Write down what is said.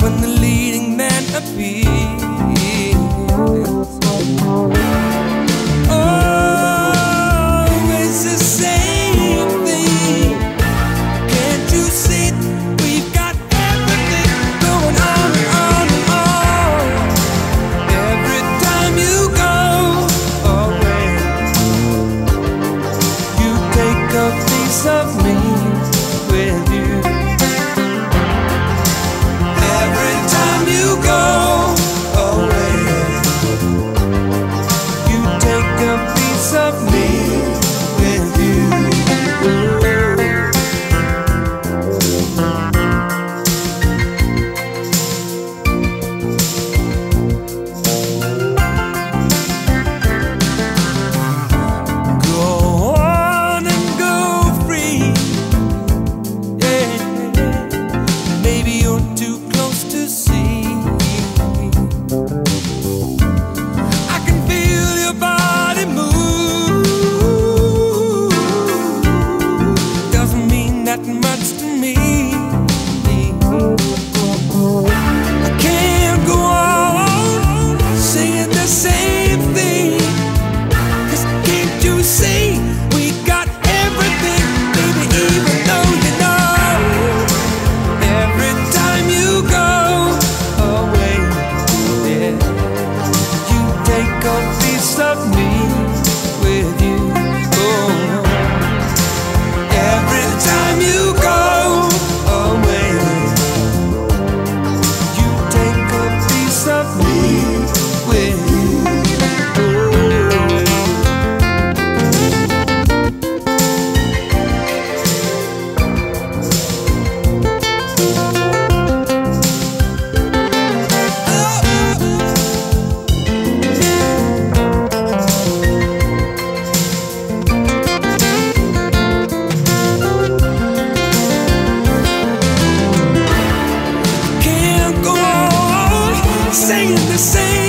when the leading man appears. Always the same thing. Can't you see we've got everything going on and on and on? Every time you go away, you take a piece of me with you. Every time you go away, you take a piece of me with you. Go on and go free. Yeah, maybe you're too close to see. I can feel your body move. Doesn't mean that much to me. I can't go on saying the same thing. 'Cause can't you see we got everything, baby, even though you know. Every time you go away, yeah, you take a piece of me with you. Oh, every time you go away, you take a piece of me with you. Can't go on saying the same